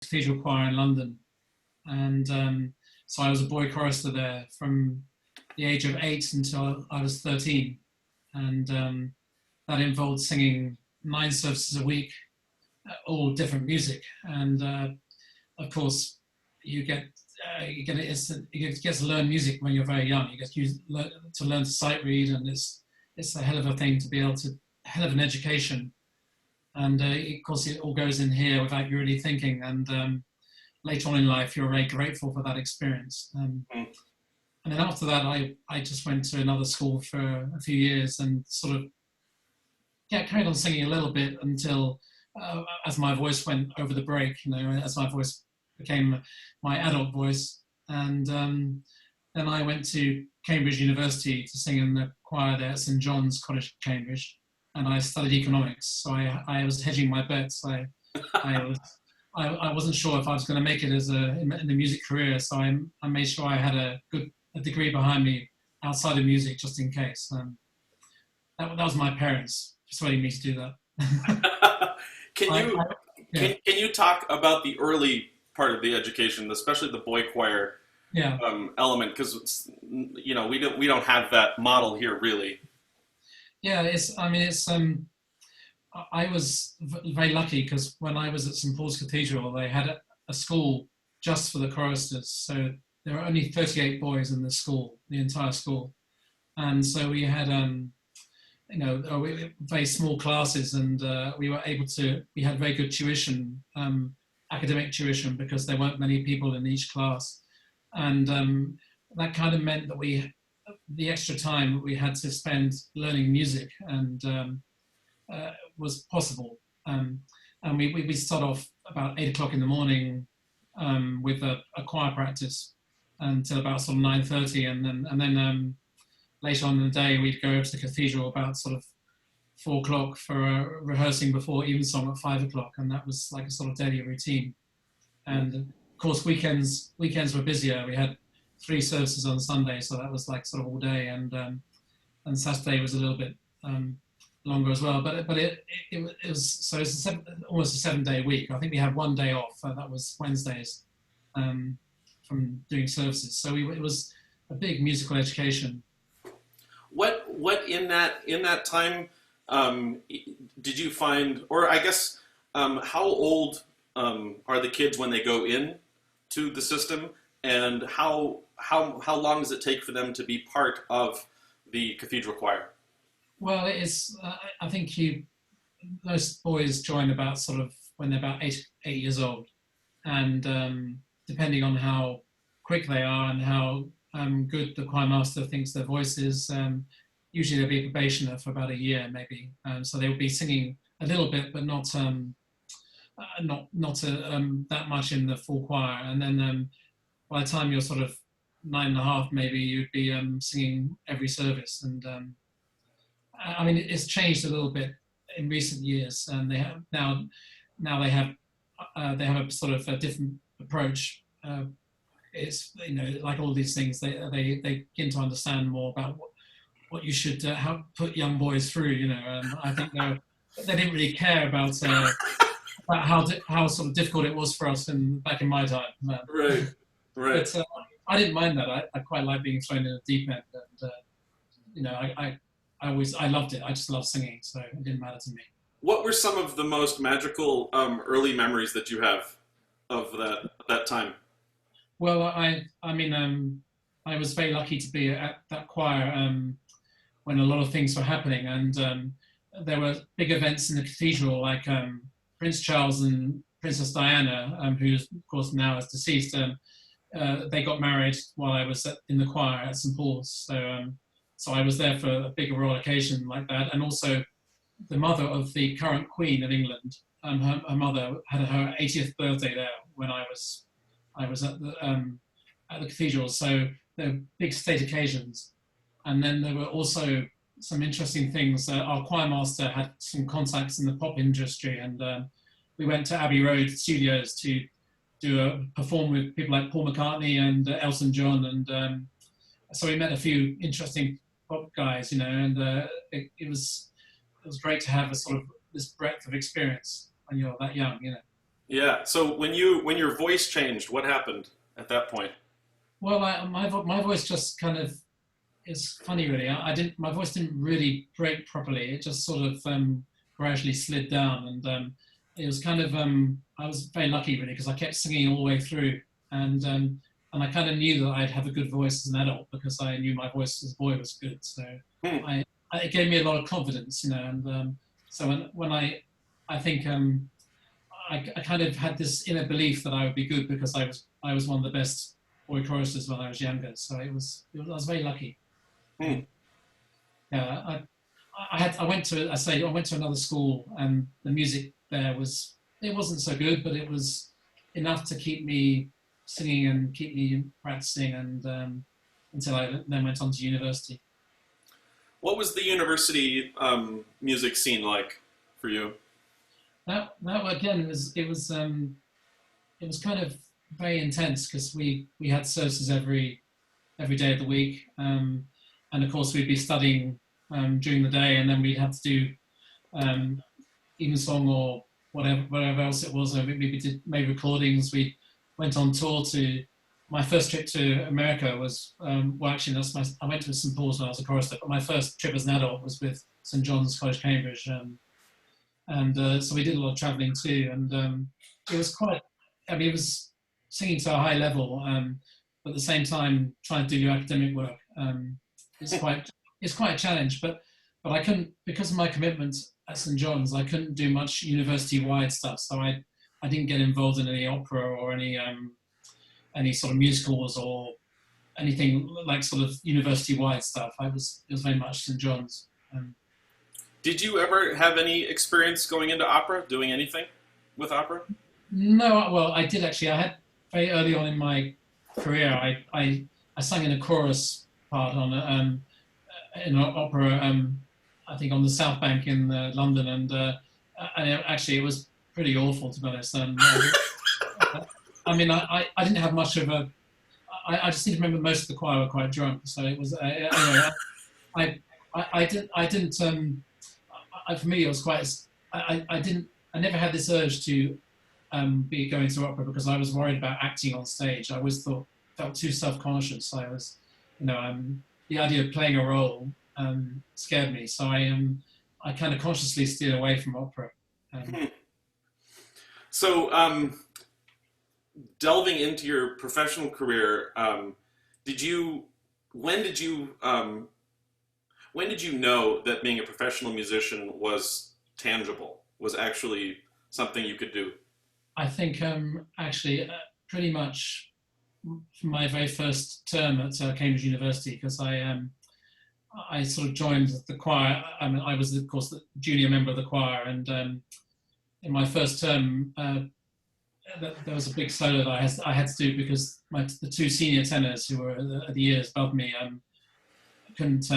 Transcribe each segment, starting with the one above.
cathedral choir in London. And so I was a boy chorister there from the age of 8 until I was 13. And that involved singing 9 services a week, all different music. And of course, you get to learn music when you're very young. You get to learn to sight read, and it's a hell of a thing to be able to, hell of an education. And of course, it all goes in here without you really thinking. And later on in life, you're very grateful for that experience. And then after that, I just went to another school for a few years and sort of carried on singing a little bit until, as my voice went over the break, as my voice became my adult voice. And then I went to Cambridge University to sing in the choir there at St John's College, Cambridge, and I studied economics. So I was hedging my bets. I wasn't sure if I was going to make it in the music career, so I made sure I had a degree behind me outside of music, just in case. That was my parents persuading me to do that. Can you talk about the early part of the education, especially the boy choir element? Because we don't have that model here, really. Yeah, I was very lucky because when I was at St Paul's Cathedral, they had a school just for the choristers. So there were only 38 boys in the school, the entire school. And so we had, very small classes, and we had very good tuition, academic tuition, because there weren't many people in each class. And that kind of meant that the extra time we had to spend learning music and was possible. And we start off about 8 o'clock in the morning with a choir practice until about sort of 9:30, and then later on in the day we'd go to the cathedral about sort of 4 o'clock for rehearsing before evensong at 5 o'clock, and that was like a sort of daily routine. And of course weekends were busier. We had 3 services on Sunday, so that was like sort of all day, and Saturday was a little bit longer as well. But it was almost a 7-day week. I think we had 1 day off, that was Wednesdays, from doing services. So it was a big musical education. What in that time did you find, or I guess how old are the kids when they go in to the system, and how long does it take for them to be part of the cathedral choir? Well, I think most boys join about sort of when they're about 8 years old, and depending on how quick they are and how good the choir master thinks their voice is, usually they'll be a probationer for about a year, maybe. So they'll be singing a little bit, but not that much in the full choir. And then by the time you're sort of 9.5, maybe you'd be singing every service. And I mean, it's changed a little bit in recent years, and they have now they have a sort of a different approach. It's like all these things, they begin to understand more about what you should how put young boys through. I think they didn't really care about how sort of difficult it was for us back in my time. Right. But I didn't mind that. I quite like being thrown in the deep end, and I loved it. I just loved singing, so it didn't matter to me. What were some of the most magical early memories that you have of that time? Well, I was very lucky to be at that choir when a lot of things were happening, and there were big events in the cathedral, like Prince Charles and Princess Diana, who of course now is deceased. They got married while I was in the choir at St Paul's, so I was there for a big royal occasion like that. And also the mother of the current Queen of England, her mother had her 80th birthday there when I was at the cathedral. So there were big state occasions. And then there were also some interesting things. Our choir master had some contacts in the pop industry, and we went to Abbey Road Studios to perform with people like Paul McCartney and Elton John, and so we met a few interesting pop guys, and it was great to have a sort of this breadth of experience when you're that young, Yeah. So when your voice changed, what happened at that point? Well, my voice just kind of is funny, really. I didn't my voice didn't really break properly. It just sort of gradually slid down, and it was kind of I was very lucky, really, because I kept singing all the way through, and um, and I kind of knew that I'd have a good voice as an adult because I knew my voice as a boy was good. So Hmm. it gave me a lot of confidence, and so when I think I kind of had this inner belief that I would be good because I was one of the best boy choristers when I was younger. So I was very lucky. Hmm. Yeah, I went to I went to another school, and the music there was it wasn't so good, but it was enough to keep me singing and keep me practicing, and until I then went on to university. What was the university music scene like for you? That again was it was kind of very intense because we had services every day of the week, and of course we'd be studying during the day, and then we'd have to do um, evensong or whatever else it was. We did made recordings. We went on tour to. My first trip to America was well, actually, I went to St Paul's when I was a chorister, but my first trip as an adult was with St John's College, Cambridge, and so we did a lot of travelling too. And it was quite. I mean, it was singing to a high level, but at the same time trying to do your academic work. It's quite it's quite a challenge, but I couldn't because of my commitment at St John's. I couldn't do much university-wide stuff, so I didn't get involved in any opera or any sort of musicals or anything like sort of university-wide stuff. It was very much St John's. Did you ever have any experience going into opera, doing anything with opera? No, well, I did actually. I had very early on in my career. I sang in a chorus part on in an opera. I think on the South Bank in London, and actually it was pretty awful to be honest. I mean, I didn't have much of a. I just seem to remember most of the choir were quite drunk, so it was anyway. I didn't. For me, it was quite. I didn't. I never had this urge to be going to opera because I was worried about acting on stage. I always felt too self-conscious. I was, the idea of playing a role scared me. So I kind of consciously steered away from opera. Hmm. So, delving into your professional career, did you, when did you, when did you know that being a professional musician was tangible, was actually something you could do? I think actually pretty much from my very first term at Cambridge University because I sort of joined the choir. I mean, I was of course the junior member of the choir, and in my first term there was a big solo that I had to do because the two senior tenors who were the years above me couldn't.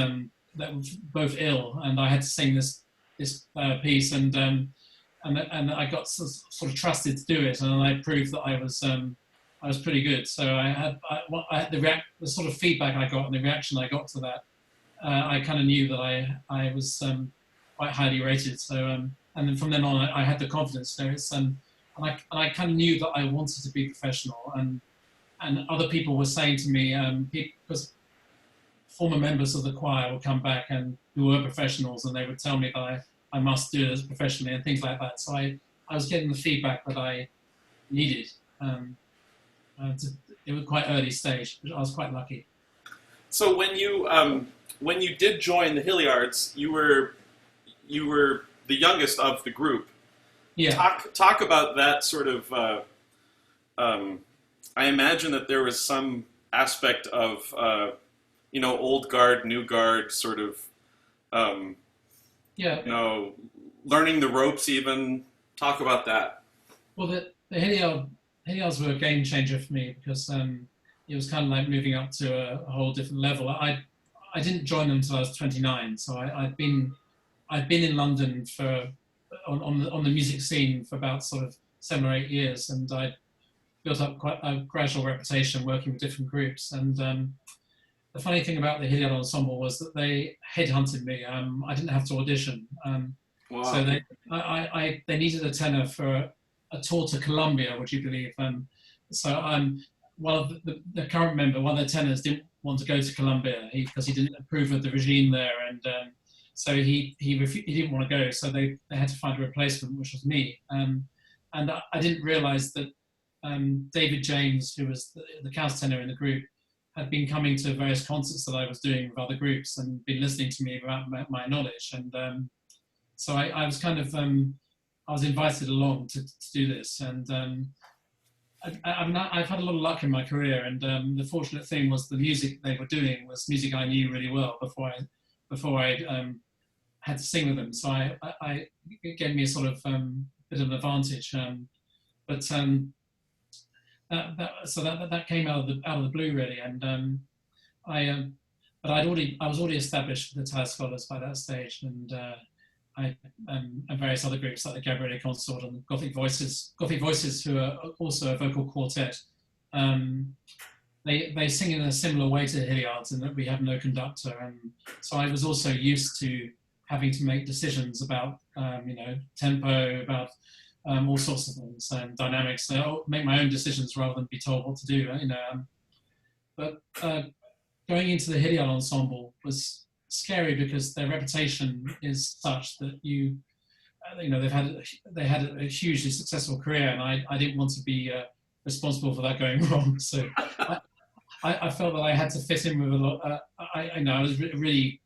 That were both ill, and I had to sing this piece, and I got sort of trusted to do it, and I proved that I was pretty good. So I had the sort of feedback I got and the reaction I got to that. I kind of knew that I was quite highly rated. So and then from then on, I had the confidence. So and I kind of knew that I wanted to be professional, and other people were saying to me because former members of the choir would come back and who were professionals, and they would tell me that I must do it professionally and things like that. So I was getting the feedback that I needed. It was quite early stage, but I was quite lucky. So when you did join the Hilliards, you were the youngest of the group. Yeah. Talk about that sort of. I imagine that there was some aspect of old guard, new guard, sort of. Yeah. Learning the ropes. Even talk about that. Well, the Hilliards were a game changer for me because it was kind of like moving up to a whole different level. I didn't join them until I was 29, so I'd been in London on the music scene for about sort of 7 or 8 years, and I built up quite a gradual reputation working with different groups. And the funny thing about the Hilliard Ensemble was that they headhunted me. I didn't have to audition. Wow. So they needed a tenor for a tour to Colombia, would you believe? So one of the current member, one of the tenors, didn't want to go to Colombia because he didn't approve of the regime there, and so he didn't want to go. So they had to find a replacement, which was me. And I didn't realise that David James, who was the countertenor in the group, had been coming to various concerts that I was doing with other groups and been listening to me about my knowledge. And so I was kind of I was invited along to do this, and I've had a lot of luck in my career, and the fortunate thing was the music they were doing was music I knew really well before I had to sing with them. So it gave me a sort of bit of an advantage. That came out of the blue really, and but I was already established with the Taz Scholars by that stage, and and various other groups like the Gabriele Consort and Gothic Voices, who are also a vocal quartet. They sing in a similar way to the Hilliards in that we have no conductor, and so I was also used to having to make decisions about tempo, about all sorts of things and dynamics. So I'll make my own decisions rather than be told what to do. But going into the Hilliard ensemble was scary because their reputation is such that they had a hugely successful career, and I didn't want to be responsible for that going wrong. So I felt that I had to fit in with a lot. I was really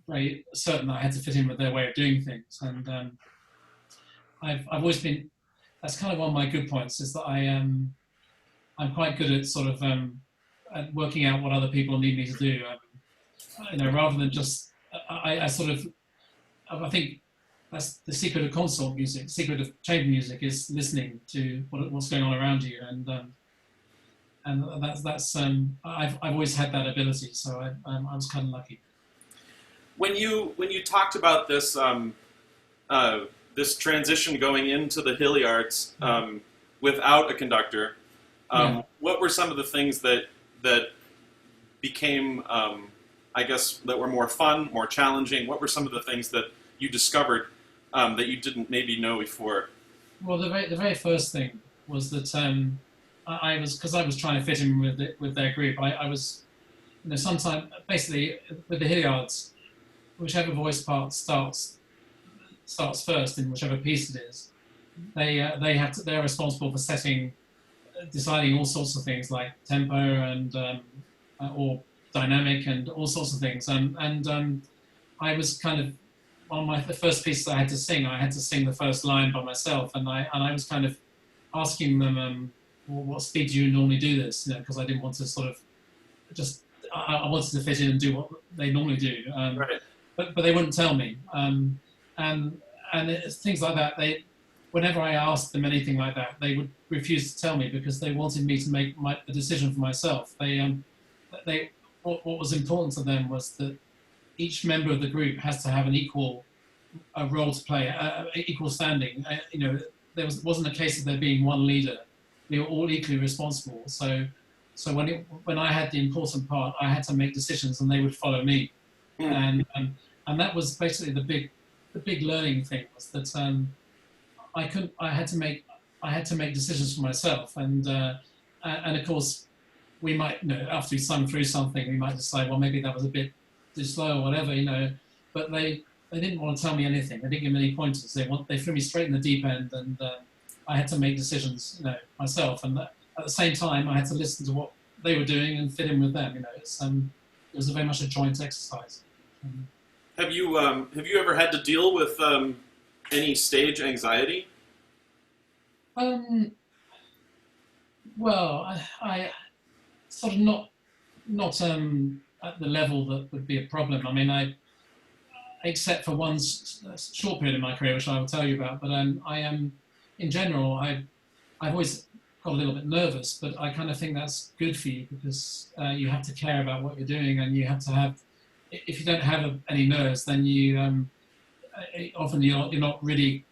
very certain that I had to fit in with their way of doing things, and I've always been. That's kind of one of my good points, is that I'm quite good at sort of at working out what other people need me to do. Rather than just I think that's the secret of consort music. The secret of chamber music is listening to what's going on around you, and that's I've always had that ability, so I was kind of lucky. When you talked about this this transition going into the Hilliards without a conductor, what were some of the things that became I guess that were more fun, more challenging? What were some of the things that you discovered that you didn't maybe know before? Well, the very first thing was that I was trying to fit in with their group. I was, sometimes basically with the Hilliards, whichever voice part starts first in whichever piece it is, they're responsible for deciding all sorts of things like tempo and or dynamic and all sorts of things. And I was kind of the first piece I had to sing the first line by myself, and I was kind of asking them, what speed do you normally do this? Because I didn't want to sort of I wanted to fit in and do what they normally do. Right. But they wouldn't tell me. And it's things like that. Whenever I asked them anything like that, they would refuse to tell me because they wanted me to make a decision for myself. What was important to them was that each member of the group has to have an equal role to play, equal standing. Wasn't a case of there being one leader. We were all equally responsible. So when I had the important part, I had to make decisions, and they would follow me. And that was basically the big learning thing, was that I had to make decisions for myself, and of course we might, after we sung through something, we might decide, well, maybe that was a bit too slow or whatever, but they didn't want to tell me anything. They didn't give me any pointers. They threw me straight in the deep end, and I had to make decisions, myself. And at the same time, I had to listen to what they were doing and fit in with them. It was very much a joint exercise. Have you ever had to deal with any stage anxiety? Well, I sort of not at the level that would be a problem. I mean, except for one short period in my career, which I will tell you about. But I am, in general, I've always got a little bit nervous, but I kind of think that's good for you, because you have to care about what you're doing, and you have to have. If you don't have any nerves, then you often you're not really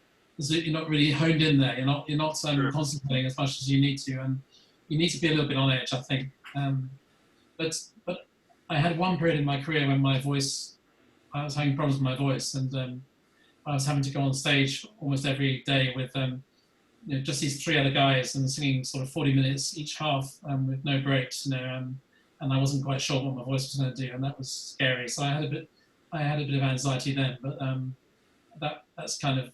honed in there. You're not Sure. concentrating as much as you need to, and you need to be a little bit on edge, I think. But I had one period in my career when I was having problems with my voice, and I was having to go on stage almost every day with just these three other guys and singing sort of 40 minutes each half with no breaks, and I wasn't quite sure what my voice was going to do, and that was scary. So I had a bit of anxiety then, but that's kind of,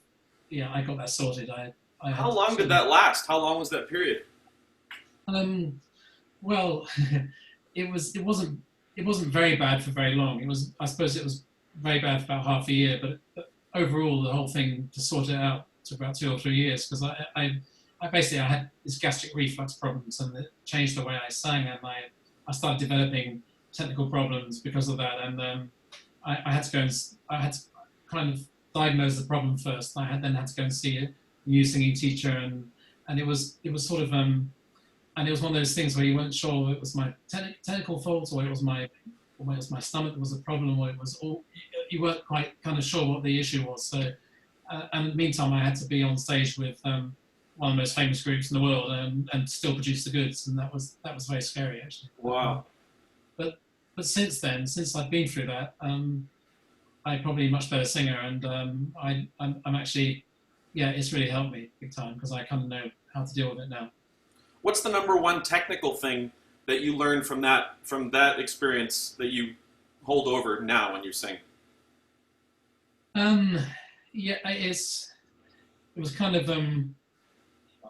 I got that sorted. I How had long did that last? How long was that period? Well, it wasn't very bad for very long. I suppose it was very bad for about half a year, but overall the whole thing, to sort it out, took about 2 or 3 years, because I basically had this gastric reflux problems, and it changed the way I sang, and I started developing technical problems because of that, and I had to kind of diagnose the problem first. Then had to go and see a new singing teacher, and it was sort of and it was one of those things where you weren't sure it was my technical fault, or it was my stomach that was the problem, or it was all, you weren't quite kind of sure what the issue was. So, and in the meantime, I had to be on stage with one of the most famous groups in the world, and still produce the goods, and that was very scary, actually. Wow. But since then, since I've been through that, I'm probably a much better singer, and I'm actually, it's really helped me big time, because I kind of know how to deal with it now. What's the number one technical thing that you learned from that experience that you hold over now when you sing? It was kind of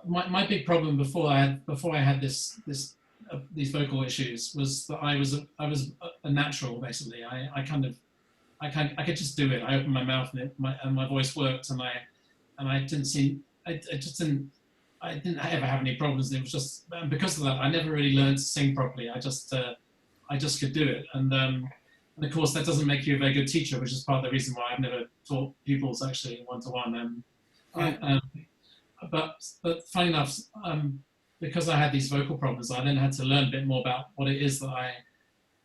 my big problem before I had these vocal issues was that I was a natural, basically. I could just do it. I opened my mouth, and my voice worked, and I didn't ever have any problems. It was just, and because of that, I never really learned to sing properly. I just could do it, and of course that doesn't make you a very good teacher, which is part of the reason why I've never taught pupils actually one-to-one. But funny enough, because I had these vocal problems, I then had to learn a bit more about what it is that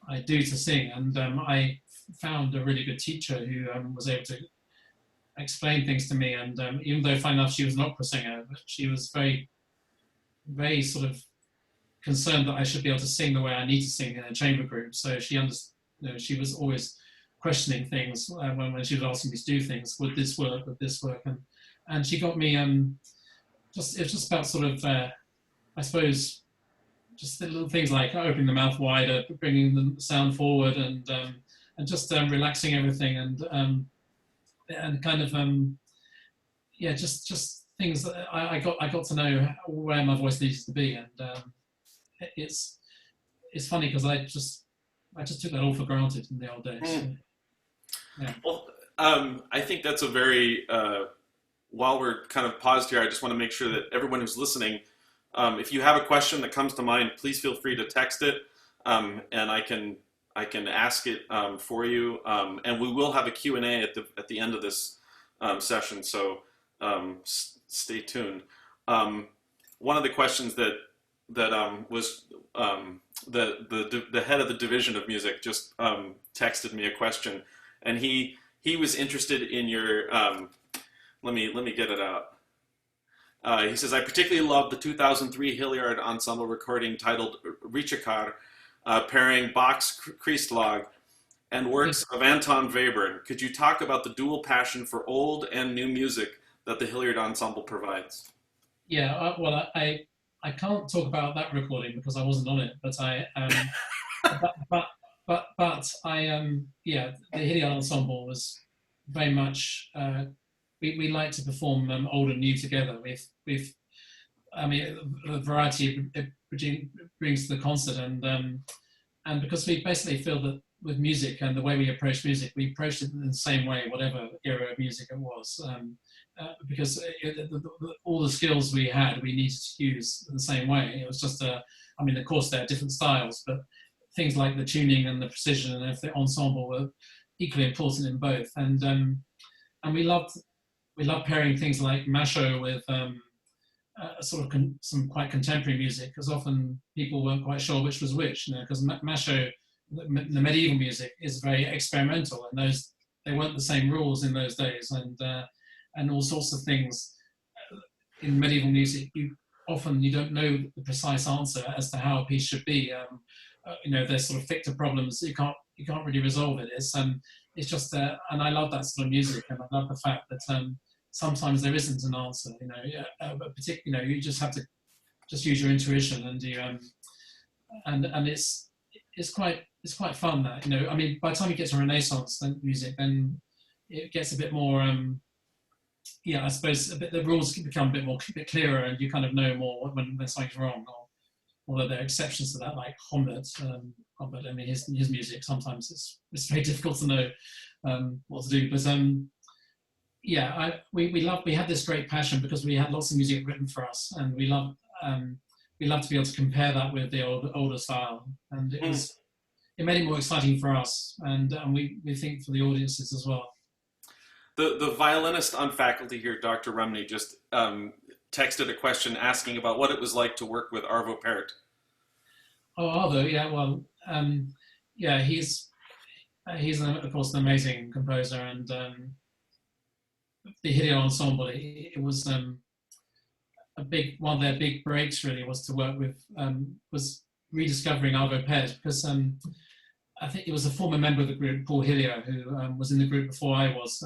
I do to sing, and I found a really good teacher who was able to explain things to me, and even though, funny enough, she was an opera singer, but she was very, very sort of concerned that I should be able to sing the way I need to sing in a chamber group. So she she was always questioning things when she was asking me to do things. Would this work? Would this work? And she got me it's just about sort of I suppose just the little things like opening the mouth wider, bringing the sound forward, and just relaxing everything, and kind of just things that I got to know where my voice needs to be, and it's funny because I just took that all for granted in the old days. So, yeah. Well, I think that's a very while we're kind of paused here, I just want to make sure that everyone who's listening, if you have a question that comes to mind, please feel free to text it, and I can ask it for you, and we will have a Q&A at the end of this session, so stay tuned. One of the questions that was the head of the division of music just texted me a question, and he was interested in your let me get it out. He says, I particularly love the 2003 Hilliard Ensemble recording titled Rijekaar, pairing Bach's Christlage and works of Anton Webern. Could you talk about the dual passion for old and new music that the Hilliard Ensemble provides? Yeah, well, I can't talk about that recording because I wasn't on it, but the Hilliard Ensemble was very much we like to perform old and new together. With the variety it brings to the concert, and because we basically feel that with music and the way we approach music, we approached it in the same way, whatever era of music it was, because all the skills we had, we needed to use in the same way. It was just of course there are different styles, but things like the tuning and the precision and the ensemble were equally important in both. And we loved pairing things like Macho with sort of some quite contemporary music, because often people weren't quite sure which was which, because Macho, the medieval music, is very experimental, and they weren't the same rules in those days, and all sorts of things in medieval music. You don't know the precise answer as to how a piece should be. There's sort of ficta problems. You can't really resolve it. It's just and I love that sort of music, and I love the fact that sometimes there isn't an answer. You just have to just use your intuition, and and it's quite fun that, I mean, by the time you get to Renaissance music, then it gets a bit more, I suppose the rules can become a bit clearer, and you kind of know more when something's wrong. Although there are exceptions to that, like Humbert. I mean, his music, sometimes it's very difficult to know what to do. But we had this great passion because we had lots of music written for us, and we love to be able to compare that with the older style, and it made it more exciting for us, and we think for the audiences as well. The violinist on faculty here, Dr. Rumney, just texted a question asking about what it was like to work with Arvo Pärt. Oh, Arvo, yeah, well, he's of course an amazing composer, and the Hilliard Ensemble, it was one of their big breaks really was to work with, was rediscovering Arvo Pärt, because I think it was a former member of the group, Paul Hilliard, who was in the group before I was.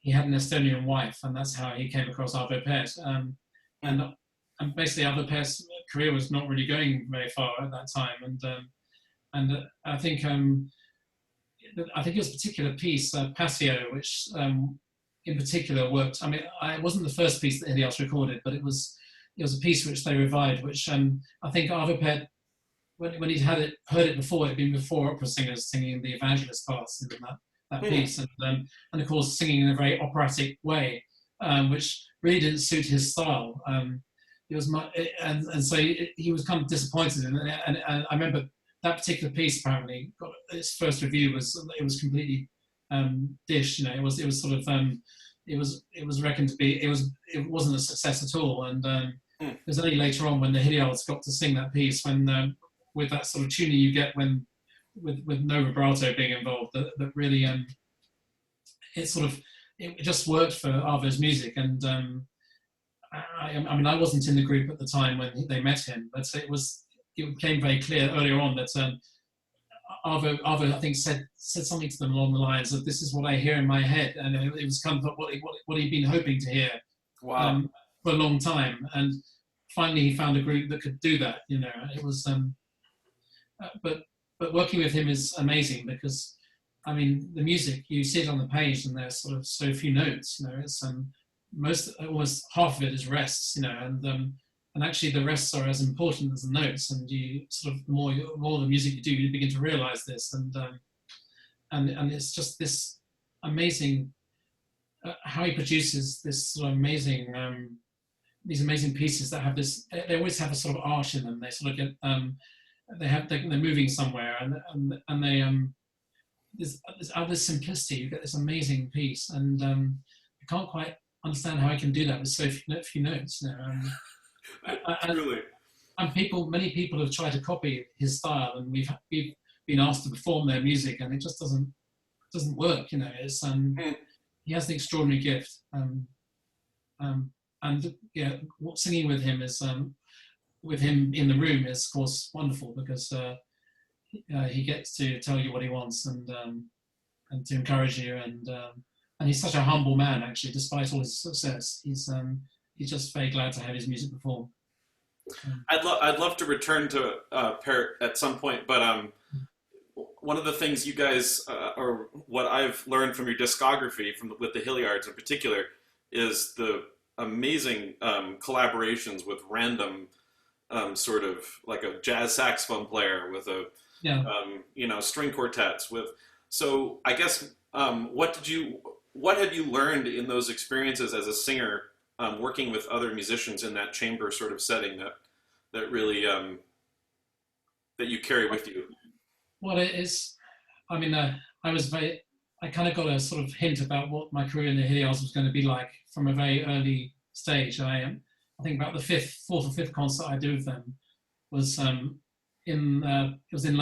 He had an Estonian wife, and that's how he came across Arvo Pärt. And basically Arvo Pärt's career was not really going very far at that time. And I think it was a particular piece, Passio, which in particular worked. I mean, it wasn't the first piece that Hilliard recorded, but it was a piece which they revived, which I think Arvo Pärt, when he'd heard it before, it'd been before opera singers singing the evangelist parts in that piece, and of course singing in a very operatic way, which really didn't suit his style. It was so he was kind of disappointed in it, and I remember that particular piece apparently got its first review was completely dish. It was sort of it was reckoned to be it wasn't a success at all, and it was only later on when the Hilliards got to sing that piece, when with that sort of tuning you get when with no vibrato being involved, that really it just worked for Arvo's music. And I mean, I wasn't in the group at the time when they met him, but it became very clear earlier on that Arvo I think said something to them along the lines of, "This is what I hear in my head," and it was kind of what he'd been hoping to hear. Wow. For a long time, and finally he found a group that could do that. It was but working with him is amazing, because I mean, the music, you see it on the page and there's sort of so few notes. It's almost half of it is rests, and actually the rests are as important as the notes, and you sort of the more the music you do, you begin to realize this, and it's just this amazing how he produces this sort of amazing these amazing pieces that have this. They always have a sort of arch in them. They sort of get they're moving somewhere, and they there's simplicity. You get this amazing piece, and I can't quite understand how I can do that with so few notes. Truly. And many people have tried to copy his style, and we've been asked to perform their music, and it just doesn't work. It's he has an extraordinary gift, and yeah, singing with him is with him in the room is of course wonderful, because he gets to tell you what he wants, and to encourage you, and he's such a humble man, actually, despite all his success. He's just very glad to have his music performed. I'd love to return to Pärt at some point, but one of the things you guys, or what I've learned from your discography, with the Hilliards in particular, is the amazing collaborations with random sort of like a jazz saxophone player with a string quartets with. So I guess what have you learned in those experiences as a singer, working with other musicians in that chamber sort of setting that really that you carry with you? Well, it is. I mean, I kind of got a sort of hint about what my career in the Hilliards was going to be like from a very early stage. I think about the fourth or fifth concert I did with them was in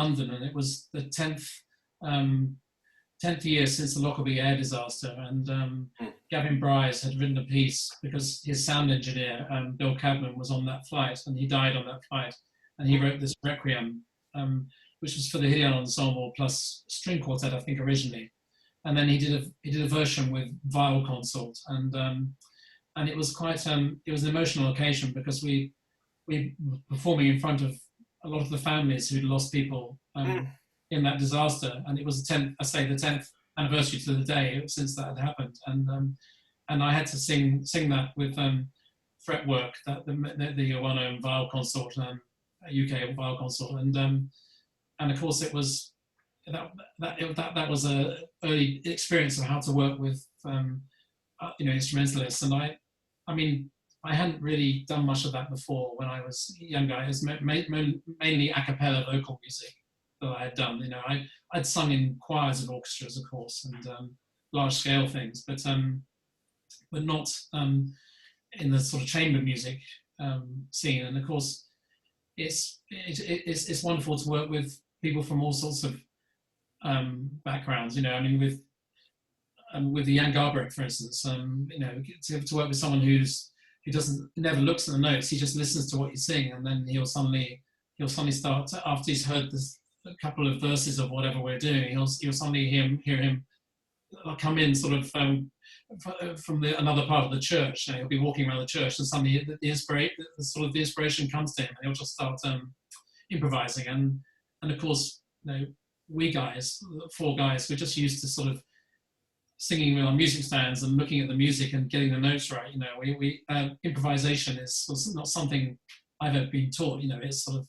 London, and it was the 10th year since the Lockerbie air disaster, and Gavin Bryce had written a piece because his sound engineer, Bill Cadman, was on that flight, and he died on that flight, and he wrote this requiem, which was for the Hilliard Ensemble plus string quartet, I think, originally. and then he did a version with viol consort, and it was quite it was an emotional occasion because we were performing in front of a lot of the families who'd lost people in that disaster, and it was the 10th anniversary to the day since that had happened, and I had to sing that with fretwork, that the well-known viol consort, UK viol consort, and of course it was that was a early experience of how to work with instrumentalists, and I mean I hadn't really done much of that before when I was younger. It was mainly a cappella vocal music that I had done. I'd sung in choirs of orchestras, of course, and large scale things, but not in the sort of chamber music scene. And of course, it's wonderful to work with people from all sorts of backgrounds. I mean, with Jan Garbarek, for instance, to work with someone who never looks at the notes, he just listens to what you sing, and then he'll suddenly start, after he's heard a couple of verses of whatever we're doing, he'll suddenly hear him come in sort of from another part of the church. He'll be walking around the church, and suddenly the inspiration comes to him, and he'll just start improvising. And of course, we guys, 4 guys, we're just used to sort of singing with our music stands and looking at the music and getting the notes right. Improvisation was not something I've ever been taught. It's sort of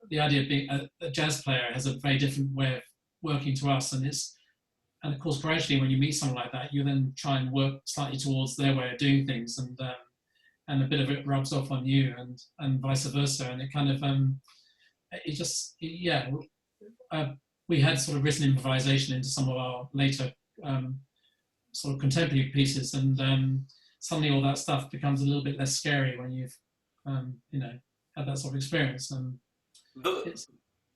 the idea of being a jazz player has a very different way of working to us, and of course gradually when you meet someone like that, you then try and work slightly towards their way of doing things, and a bit of it rubs off on you, and vice versa, and it kind of we had sort of written improvisation into some of our later sort of contemporary pieces, and suddenly all that stuff becomes a little bit less scary when you've had that sort of experience. And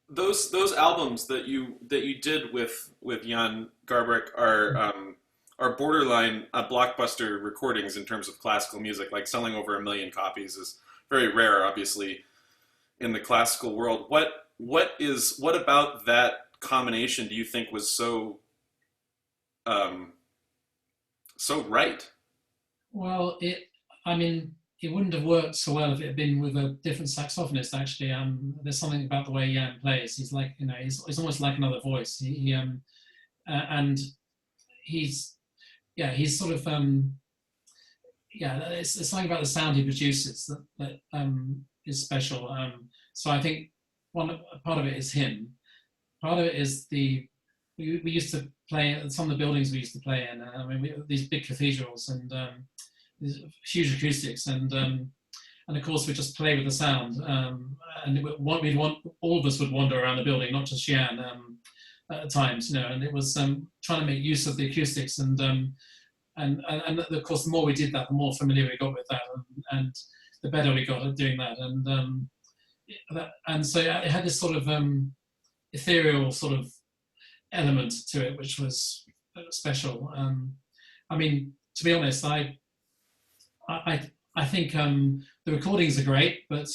those albums that you did with Jan Garbarek are borderline blockbuster recordings in terms of classical music. Like selling over 1 million copies is very rare, obviously, in the classical world. What about that combination do you think was so right? Well, it wouldn't have worked so well if it had been with a different saxophonist. Actually, there's something about the way Jan plays. He's like, he's almost like another voice. And he's sort of it's something about the sound he produces that is special. So I think part of it is him. Part of it is we used to play at some of the buildings we used to play in. These big cathedrals and these huge acoustics, and of course we just play with the sound. And we'd want all of us would wander around the building, not just Jan, at times, And it was trying to make use of the acoustics, and of course the more we did that, the more familiar we got with that, and the better we got at doing that. And so it had this sort of ethereal sort of element to it, which was special. I mean, to be honest, I think the recordings are great, but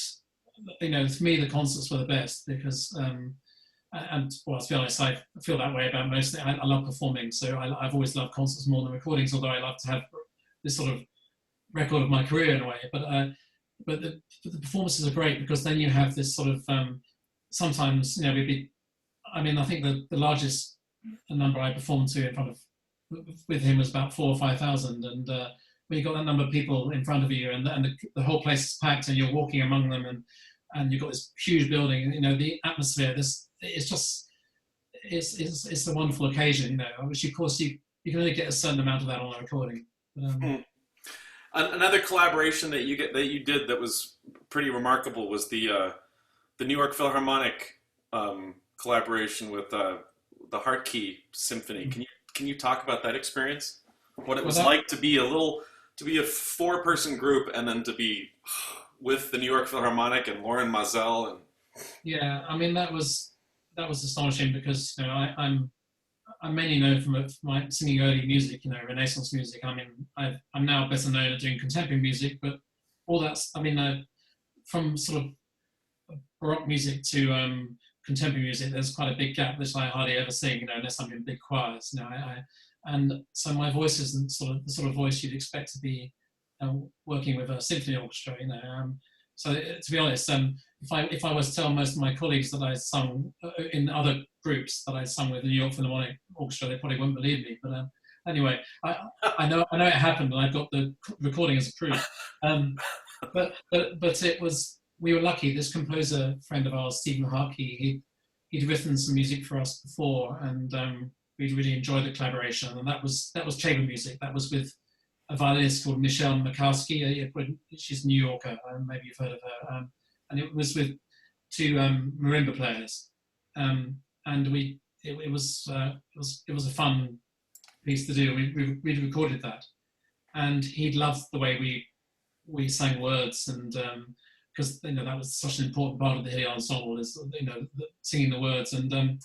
for me the concerts were the best because, to be honest, I feel that way about most things. I love performing, so I've always loved concerts more than recordings. Although I love to have this sort of record of my career in a way, but the performances are great because then you have this sort of sometimes I think the largest number I performed to in front of with him was about 4,000 or 5,000, and when you've got that number of people in front of you, and the whole place is packed, and you're walking among them, and you've got this huge building, the atmosphere. It's a wonderful occasion, which of course you can only get a certain amount of that on a recording. Another collaboration that you did that was pretty remarkable was the New York Philharmonic collaboration with the Hartke Symphony. Can you talk about that experience? What it was like to be a 4-person group, and then to be with the New York Philharmonic and Lauren Mazel and. Yeah, I mean that was astonishing because I'm mainly known from my singing early music, Renaissance music. I mean I'm now better known at doing contemporary music, but all that's from sort of Baroque music to contemporary music, there's quite a big gap that I hardly ever sing, unless I'm in big choirs. And so my voice isn't the sort of voice you'd expect to be working with a symphony orchestra. So to be honest, if I was to tell most of my colleagues that I sung in other groups that I sung with the New York Philharmonic Orchestra, they probably wouldn't believe me. But anyway, I know it happened, and I've got the recording as a proof. But it was, we were lucky. This composer friend of ours, Stephen Harkey, he'd written some music for us before, and we really enjoyed the collaboration. And that was chamber music. That was with a violinist called Michelle Makowski. She's a New Yorker. Maybe you've heard of her. And it was with two marimba players. And it was a fun piece to do. We recorded that, and he loved the way we sang words, and because that was such an important part of the Hilly ensemble, is singing the words, and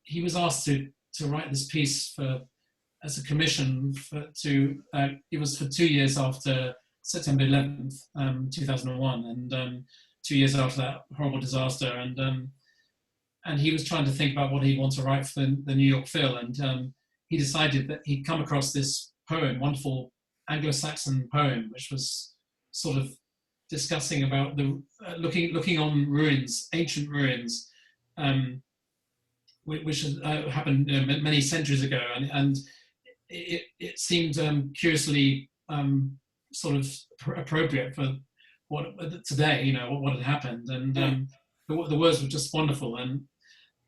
he was asked to write this piece as a commission it was for 2 years after September 11th, 2001, and 2 years after that horrible disaster, and he was trying to think about what he'd want to write for the New York Phil, and he decided that he'd come across this poem, wonderful Anglo-Saxon poem, which was sort of discussing about the looking on ruins, ancient ruins, which happened many centuries ago, and it seemed curiously sort of appropriate for what today, what had happened, and the words were just wonderful,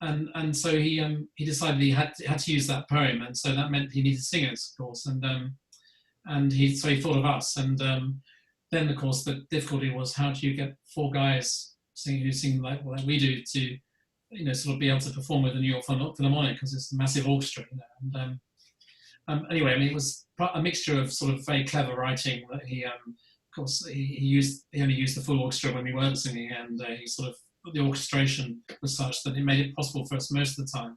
and so he decided he had to use that poem, and so that meant he needed singers, of course, and he thought of us, and then of course the difficulty was, how do you get four guys who sing like we do to sort of be able to perform with the New York Philharmonic, because it's a massive orchestra, and anyway, I mean, it was a mixture of sort of very clever writing that he of course he only used the full orchestra when we weren't singing, and he sort of, the orchestration was such that it made it possible for us most of the time.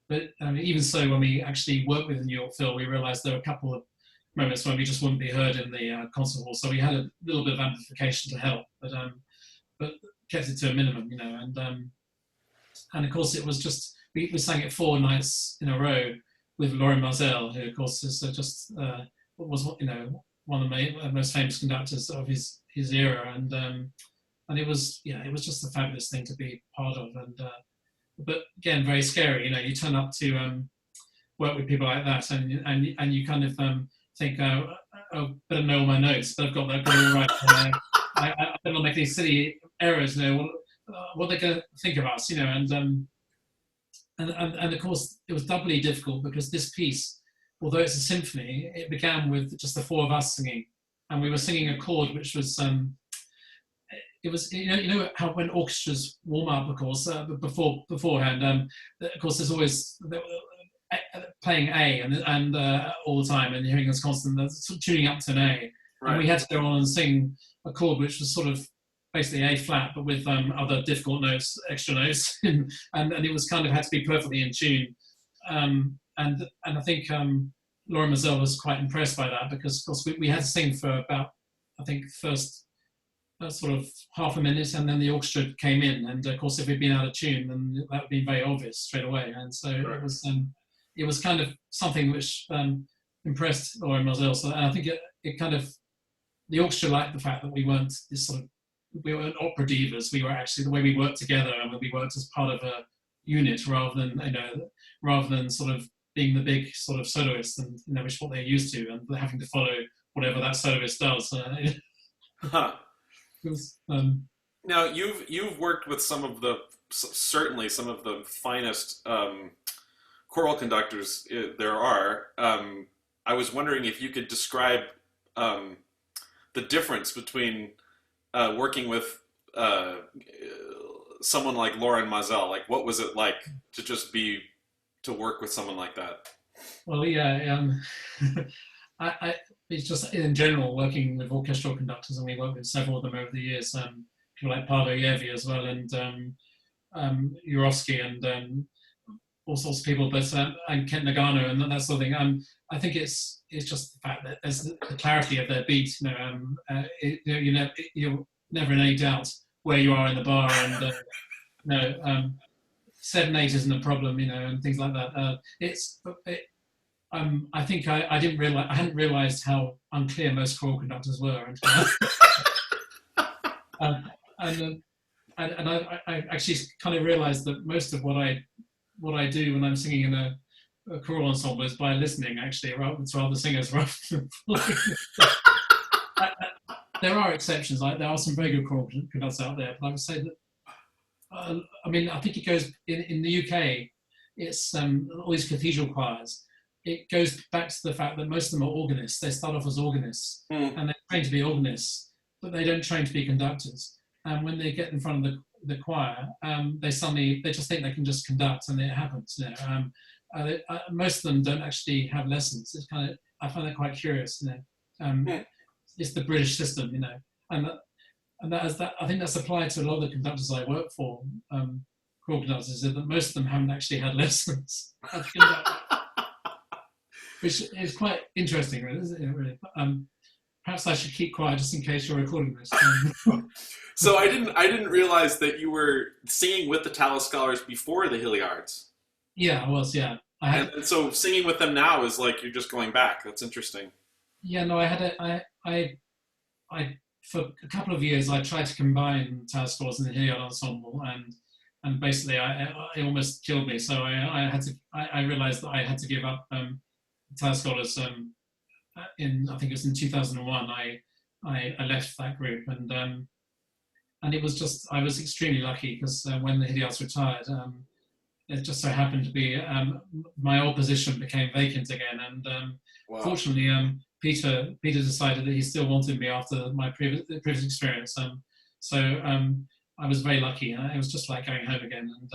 But even so, when we actually worked with the New York Phil, we realized there were a couple of moments when we just wouldn't be heard in the concert hall. So we had a little bit of amplification to help, but kept it to a minimum, and of course it was just, we sang it 4 nights in a row with Lauren Mazel, who of course is was one of the most famous conductors of his era, and it was just a fabulous thing to be part of, and but again, very scary. You turn up to work with people like that, and you kind of think, oh, better know all my notes, but I've got that all right. I better not make any silly errors. What they're going to think of us, and of course it was doubly difficult because this piece, although it's a symphony, it began with just the 4 of us singing, and we were singing a chord which was it was, how when orchestras warm up, of course, beforehand, of course there's always playing A and all the time, and hearing us constant, sort of tuning up to an A, right. And we had to go on and sing a chord which was sort of basically A flat, but with other difficult notes, extra notes, and it was kind of had to be perfectly in tune, and I think Laura Mazel was quite impressed by that, because of course we had to sing for about, I think, first sort of half a minute, and then the orchestra came in, and of course if we'd been out of tune, then that would be very obvious straight away, and so right. It was kind of something which impressed Laura Mazel, so, and I think it kind of, the orchestra liked the fact that we weren't opera divas. We were actually, the way we worked together, and we worked as part of a unit rather than sort of being the big sort of soloist, and which is what they're used to, and having to follow whatever that soloist does. Huh. Now you've worked with certainly some of the finest choral conductors there are. I was wondering if you could describe the difference between working with someone like Lauren Mazel. Like, what was it like to work with someone like that? Well, yeah, it's just in general working with orchestral conductors, and we worked with several of them over the years. People like Paolo Ievi as well, and Jurowski, and all sorts of people, but and Kent Nagano and that sort of thing. I think it's just the fact that there's the clarity of their beat. You're never in any doubt where you are in the bar, no, 7/8 isn't a problem, and things like that. I think I didn't realize I hadn't realized how unclear most choral conductors were until um, and I actually kind of realized that most of what I do when I'm singing in a choral ensemble is by listening, actually, rather to other singers rather than following. There are exceptions. Like there are some very good choral conductors out there, but I would say that I mean, I think it goes in the UK. It's all these cathedral choirs. It goes back to the fact that most of them are organists. They start off as organists, and they're trained to be organists, but they don't train to be conductors. And when they get in front of the choir, they just think they can just conduct, and it happens. Most of them don't actually have lessons. It's kind of, I find that quite curious. It's the British system, and I think that's applied to a lot of the conductors I work for. Choral conductors, is that most of them haven't actually had lessons, which is quite interesting, really, isn't it? Really. Perhaps I should keep quiet just in case you're recording this. So I didn't realize that you were singing with the Tallis Scholars before the Hilliards. Yeah, I was. Yeah, and so singing with them now is like you're just going back. That's interesting. Yeah, no, I for a couple of years I tried to combine Tallis Scholars and the Hilliard Ensemble, and basically it almost killed me. So I realized that I had to give up Tallis Scholars. I think it was in 2001. I left that group, and it was just, I was extremely lucky because when the Hilliards retired, it just so happened to be my old position became vacant again, and wow. Fortunately Peter decided that he still wanted me after my previous experience, so I was very lucky. It was just like going home again, and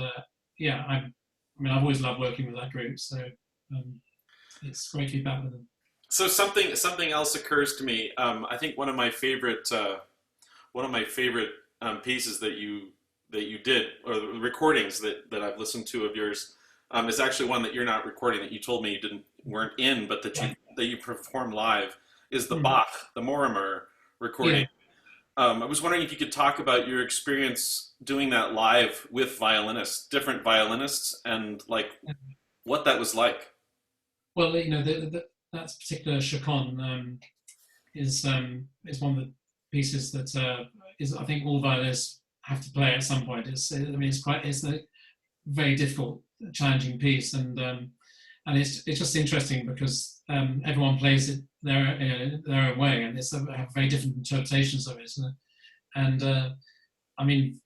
yeah, I mean I've always loved working with that group, so it's great to be back with them. So something else occurs to me. I think one of my favorite pieces that you did, or the recordings that I've listened to of yours, is actually one that you're not recording, that you told me you weren't in, but that you performed live, is the Bach, the Mortimer recording. Yeah. I was wondering if you could talk about your experience doing that live with different violinists, and like what that was like. Well, that particular chaconne is one of the pieces that is, I think, all violinists have to play at some point. It's a very difficult, challenging piece, and it's just interesting because everyone plays it their own way, and have very different interpretations of it. And I mean,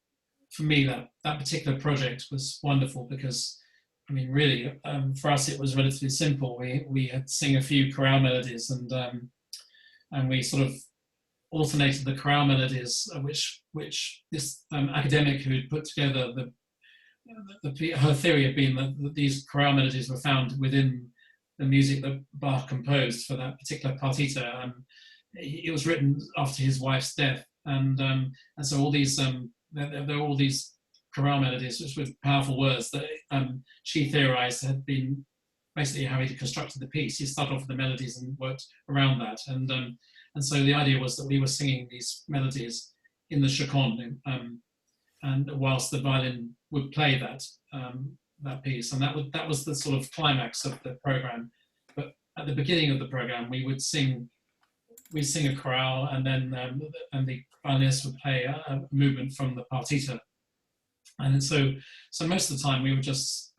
for me, that particular project was wonderful because, I mean, really, for us it was relatively simple. We had to sing a few chorale melodies, and we sort of alternated the chorale melodies, which this academic who'd put together her theory had been that these chorale melodies were found within the music that Bach composed for that particular partita. It was written after his wife's death, and so all these there were all these chorale melodies, which with powerful words that she theorized had been basically how he constructed the piece. He started off with the melodies and worked around that, and so the idea was that we were singing these melodies in the chaconne, and whilst the violin would play that piece, and that was the sort of climax of the program. But at the beginning of the program, we'd sing a chorale, and then the violinist would play a movement from the partita. And so most of the time we were just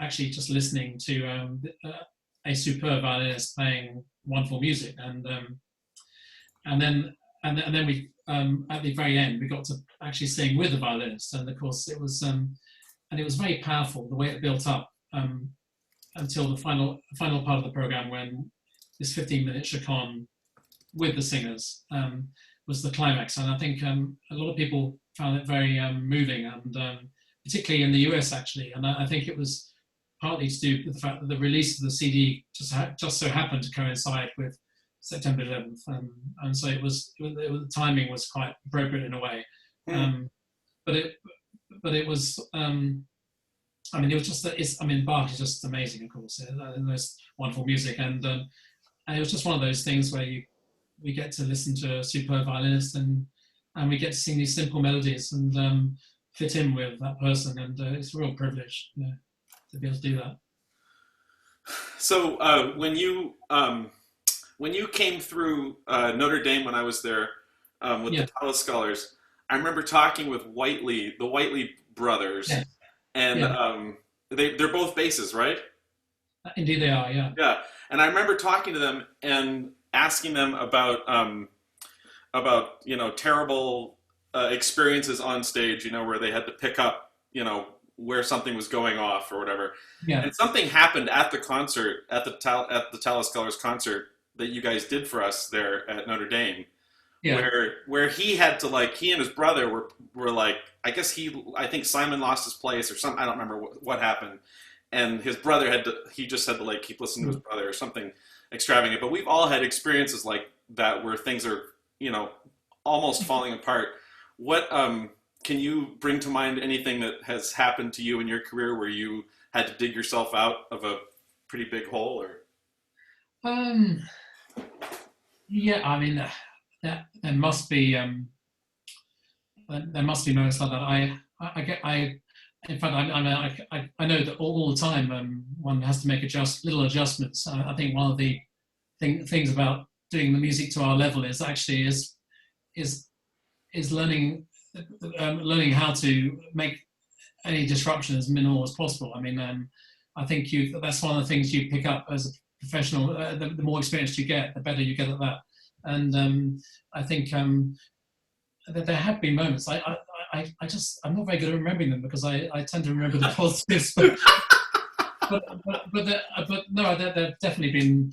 listening to a superb violinist playing wonderful music, and then we at the very end we got to actually sing with the violinist, and of course it was very powerful the way it built up until the final part of the program, when this 15-minute chaconne with the singers was the climax. And I think a lot of people found it very moving, and particularly in the US actually. And I think it was partly to do with the fact that the release of the CD just so happened to coincide with September 11th, and so the timing was quite appropriate in a way. But it was, I mean, it was just that Bach is just amazing, of course, the most wonderful music, and it was just one of those things where we get to listen to a superb violinist, and we get to sing these simple melodies, and fit in with that person, and it's a real privilege, to be able to do that. So when you came through Notre Dame when I was there with Yeah, the Tallis Scholars, I remember talking with Whiteley, the Whiteley brothers, yeah, and yeah. they're both basses, right? Indeed, they are. Yeah, Yeah, and I remember talking to them and asking them about terrible experiences on stage, where they had to pick up, where something was going off or whatever. yeah, And something happened at the concert at the Tallis Scholars concert that you guys did for us there at Notre Dame, yeah. where he had to he and his brother were like, I think Simon lost his place or something. I don't remember what happened, and his brother he just had to keep listening to his brother or something extravagant. But we've all had experiences like that where things are almost falling apart. What can you bring to mind anything that has happened to you in your career where you had to dig yourself out of a pretty big hole? Or Um, yeah. I mean, there must be moments like that. I get I. In fact, I know that all the time one has to make little adjustments. I think one of the things about doing the music to our level is actually is learning learning how to make any disruption as minimal as possible. I mean, I think that's one of the things you pick up as a professional. The more experience you get, the better you get at that. And I think that there have been moments. I'm not very good at remembering them because I tend to remember the positives. But no, there have definitely been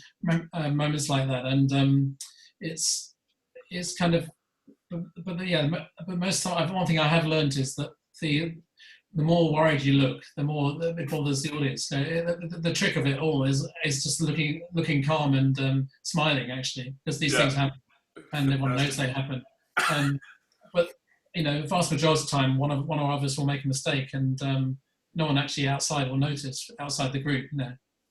moments like that, and it's kind of. But most time, one thing I have learned is that the more worried you look, the more it bothers the audience. So the trick of it all is just looking calm and smiling, actually, because these things happen, and everyone knows they happen. But the vast majority of the time, one of us will make a mistake, and no one actually outside will notice outside the group.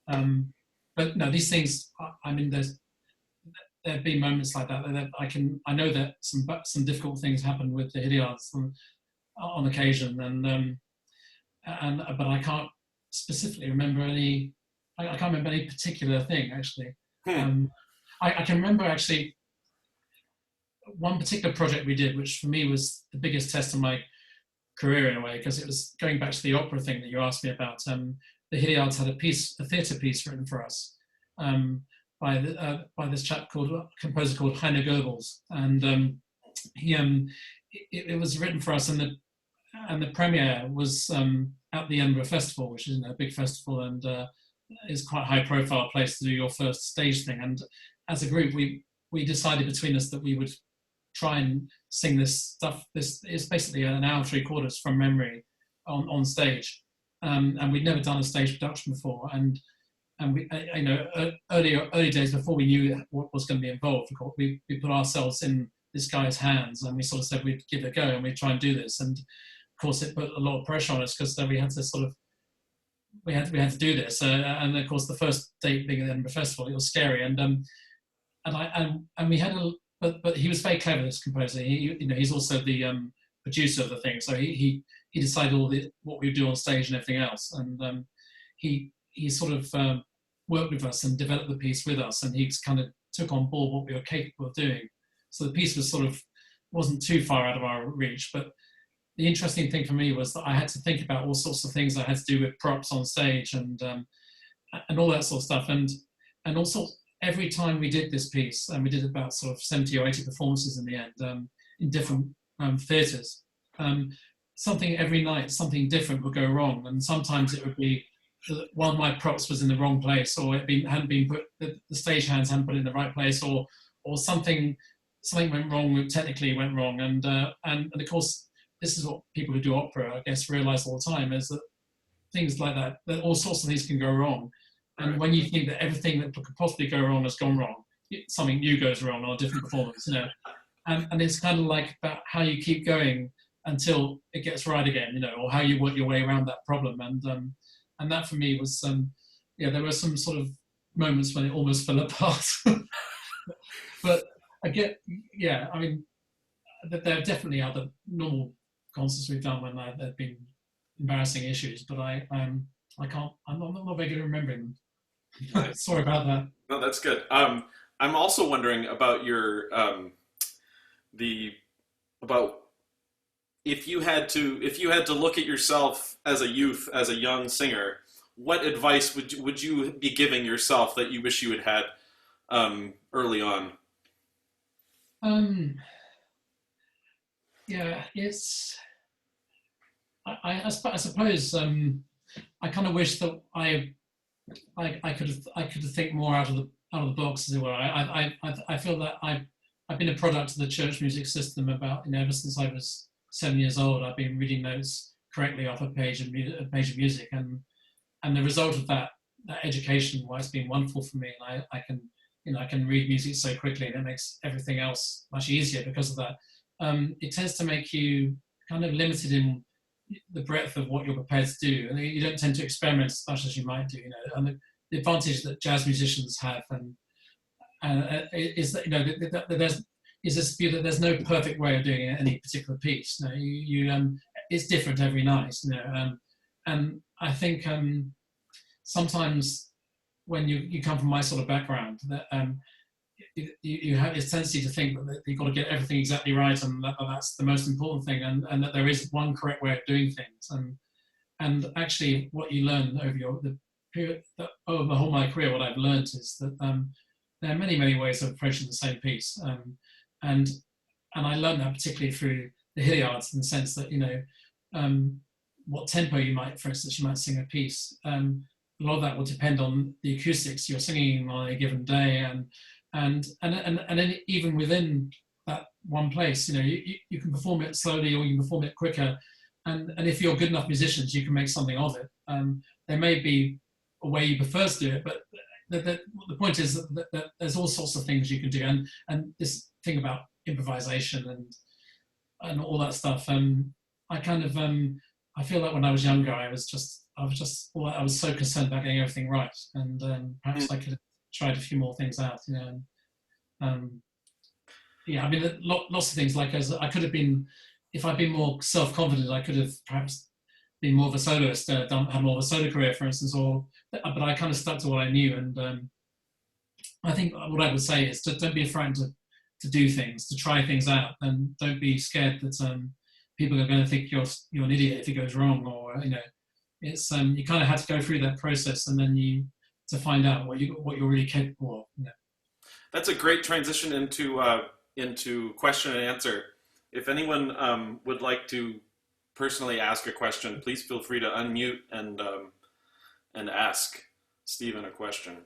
But no, these things. I mean, there have been moments like that. I know that some difficult things happen with the Hilliards on occasion, but I can't specifically remember any. I can't remember any particular thing actually. I can remember actually one particular project we did, which for me was the biggest test of my career in a way, because it was going back to the opera thing that you asked me about. The Hilliards had a theatre piece written for us by this composer called Heine Goebbels, and it was written for us, and the premiere was at the Edinburgh Festival, which is a big festival and is quite a high-profile place to do your first stage thing. And as a group, we decided between us that we would try and sing this stuff. This is basically an hour and 3/4 from memory on stage, and we'd never done a stage production before. And we, early days before we knew what was going to be involved, we put ourselves in this guy's hands, and we sort of said we'd give it a go and we'd try and do this. And of course, it put a lot of pressure on us because we had to we had to do this. And of course, the first date being at the Edinburgh Festival, it was scary. And we had but he was very clever, this composer. He's also the producer of the thing, so he decided what we would do on stage and everything else. And he sort of worked with us and developed the piece with us, and he kind of took on board what we were capable of doing. So the piece wasn't too far out of our reach. But the interesting thing for me was that I had to think about all sorts of things I had to do with props on stage and all that sort of stuff. And also every time we did this piece, and we did about sort of 70 or 80 performances in the end in different theatres, every night something different would go wrong. And sometimes it would be one of my props was in the wrong place, or hadn't been put, the stage hands hadn't put it in the right place, or something went wrong, technically went wrong. And of course, this is what people who do opera, I guess, realize all the time, is that things like that all sorts of things can go wrong. And when you think that everything that could possibly go wrong has gone wrong, something new goes wrong on a different performance, and it's kind of like about how you keep going until it gets right again, or how you work your way around that problem. And that for me was, there were some sort of moments when it almost fell apart. But I mean, there are definitely other normal concerts we've done when there've been embarrassing issues, but I can't. I'm not very good at remembering them. Nice. Sorry about that. No, that's good. I'm also wondering about your the about if you had to look at yourself as a youth, as a young singer, what advice would you be giving yourself that you wish you had had early on? Yeah, it's. I suppose I kind of wish that I could think more out of the box, as it were. I feel that I've been a product of the church music system ever since I was 7 years old. I've been reading notes correctly off a page of music, and the result of that education, why it's been wonderful for me, and I can read music so quickly, and it makes everything else much easier because of that. It tends to make you kind of limited in the breadth of what you're prepared to do, and you don't tend to experiment as much as you might do. And the advantage that jazz musicians have, is that there's this view that there's no perfect way of doing any particular piece. It's different every night. And I think sometimes when you come from my sort of background, that you have this tendency to think that you've got to get everything exactly right, and that's the most important thing, and that there is one correct way of doing things. And actually, what you learn over the period, over the whole of my career, what I've learned is that there are many, many ways of approaching the same piece, and I learned that particularly through the Hilliards, in the sense that what tempo for instance, you might sing a piece. A lot of that will depend on the acoustics you're singing on a given day, and then even within that one place, you can perform it slowly or you can perform it quicker, and if you're good enough musicians, you can make something of it. There may be a way you prefer to do it, but the point is that there's all sorts of things you can do, and this thing about improvisation and all that stuff. I feel like when I was younger, I was so concerned about getting everything right, and perhaps I could have tried a few more things out. Yeah, I mean, lots of things. Like I could have been, if I'd been more self-confident, I could have perhaps been more of a soloist, had more of a solo career, for instance. But I kind of stuck to what I knew, and I think what I would say is don't be afraid to do things, to try things out, and don't be scared that people are going to think you're an idiot if it goes wrong, or it's you kind of had to go through that process, and then to find out what you're really capable of. That's a great transition into question and answer. If anyone would like to personally ask a question, please feel free to unmute and ask Stephen a question.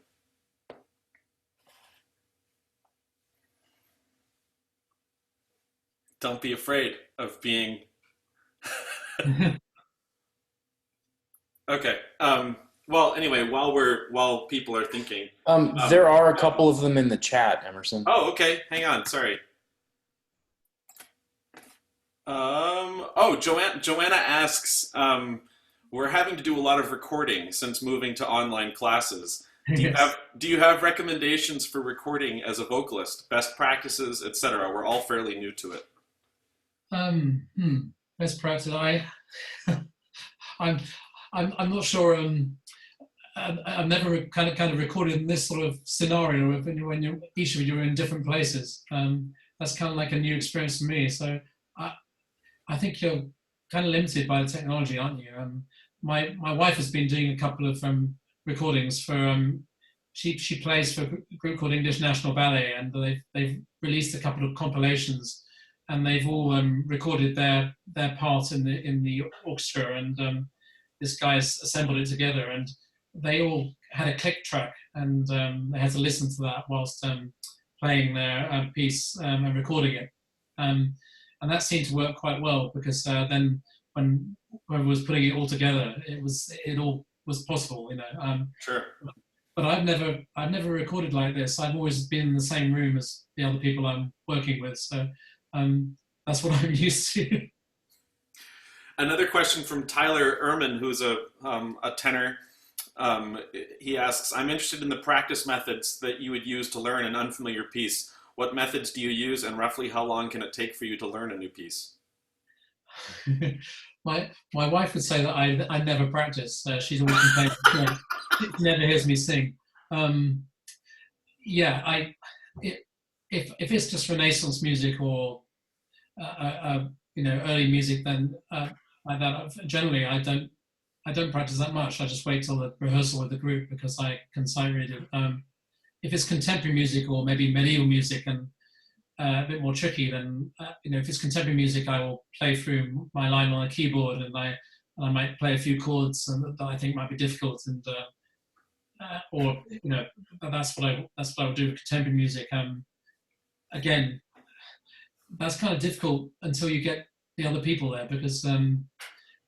Don't be afraid of being. Okay. Well, anyway, while people are thinking, there are a couple of them in the chat, Emerson. Oh, okay. Hang on. Sorry. Joanna asks, we're having to do a lot of recording since moving to online classes. Do you have recommendations for recording as a vocalist, best practices, etc.? We're all fairly new to it. Best practice. I'm not sure. I've never kind of recorded in this sort of scenario when each of you are in different places. That's kind of like a new experience for me. So I think you're kind of limited by the technology, aren't you? My wife has been doing a couple of recordings for. She plays for a group called English National Ballet, and they've released a couple of compilations, and they've all recorded their part in the orchestra, and this guy's assembled it together, and they all had a click track, and they had to listen to that whilst playing their piece and recording it, and that seemed to work quite well, because then when whoever was putting it all together, it all was possible, Sure. But I've never recorded like this. I've always been in the same room as the other people I'm working with, so that's what I'm used to. Another question from Tyler Ehrman, who's a tenor. He asks, I'm interested in the practice methods that you would use to learn an unfamiliar piece. What methods do you use, and roughly how long can it take for you to learn a new piece? My wife would say that I never practice. She's always complained. She never hears me sing. Yeah, if it's just Renaissance music or early music, then like that, generally I don't practice that much. I just wait till the rehearsal with the group because I can sight read it. If it's contemporary music or maybe medieval music and a bit more tricky, then if it's contemporary music, I will play through my line on a keyboard and I might play a few chords that I think might be difficult and or that's what I would do with contemporary music. Again, that's kind of difficult until you get the other people there because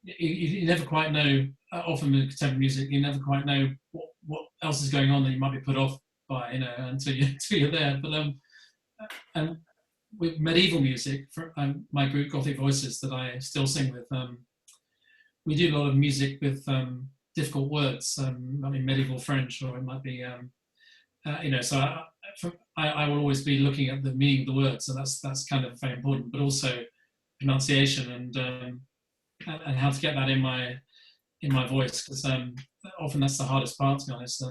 you never quite know. Often with contemporary music, you never quite know what else is going on that you might be put off by, until you're there. But and with medieval music, for my group Gothic Voices that I still sing with, we do a lot of music with difficult words. I mean medieval French, or it might be, So I will always be looking at the meaning of the words, so that's kind of very important. But also pronunciation and how to get that in my voice, because often that's the hardest part, to be honest.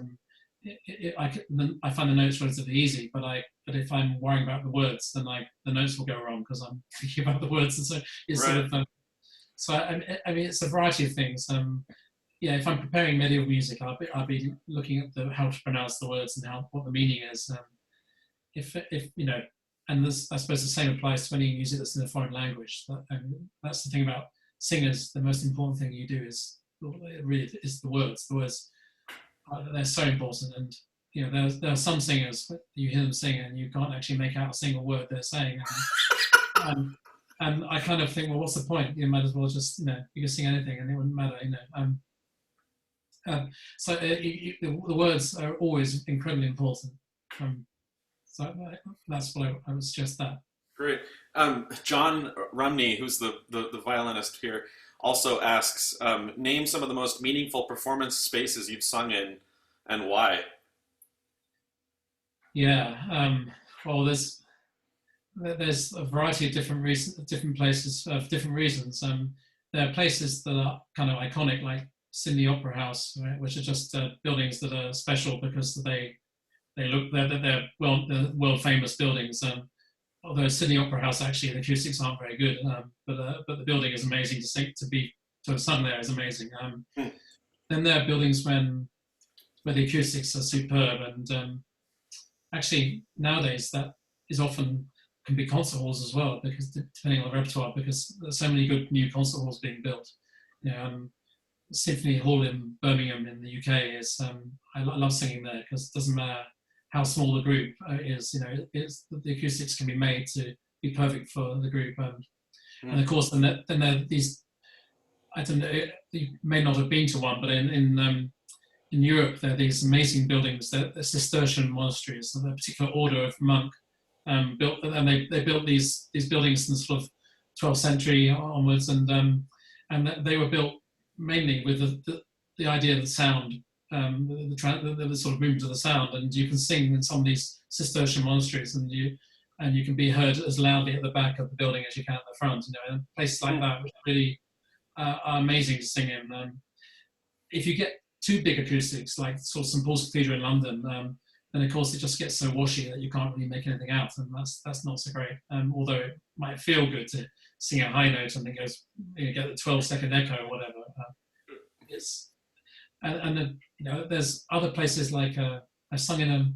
I find the notes relatively easy, but if I'm worrying about the words, then the notes will go wrong because I'm thinking about the words, and so it's right. sort of. So I mean, it's a variety of things. If I'm preparing medieval music, I'll be looking at how to pronounce the words and what the meaning is. If and this, I suppose the same applies to any music that's in a foreign language. That's the thing about singers. The most important thing you do is the words. The words, they're so important. And there are some singers you hear them sing and you can't actually make out a single word they're saying. And I kind of think, well, what's the point? You might as well just you can sing anything and it wouldn't matter. So the words are always incredibly important. So that's what I would suggest that. Great. John Rumney, who's the violinist here, also asks, name some of the most meaningful performance spaces you've sung in and why. Yeah. Well, there's a variety of different places for different reasons. There are places that are kind of iconic, like Sydney Opera House, right, which are just buildings that are special because they're world famous buildings. Although Sydney Opera House, actually the acoustics aren't very good, but the building is amazing to have sung there is amazing. Then there are buildings where the acoustics are superb, and actually nowadays that is often can be concert halls as well, because depending on the repertoire, because there's so many good new concert halls being built. Symphony Hall in Birmingham in the UK is I love singing there because it doesn't matter how small the group is, the acoustics can be made to be perfect for the group. And of course, then there are these, I don't know, you may not have been to one, but in Europe, there are these amazing buildings. They're Cistercian monasteries, so they're a particular order of monk built, and they built these buildings in the sort of 12th century onwards, and they were built mainly with the idea of the sound, the sort of movement of the sound, and you can sing in some of these Cistercian monasteries, and you can be heard as loudly at the back of the building as you can at the front. And places like that, which really are amazing to sing in. If you get too big acoustics, like sort of St Paul's Cathedral in London, then of course it just gets so washy that you can't really make anything out, and that's not so great. Although it might feel good to sing a high note and it goes, get the 12-second echo or whatever. There's other places like I sung in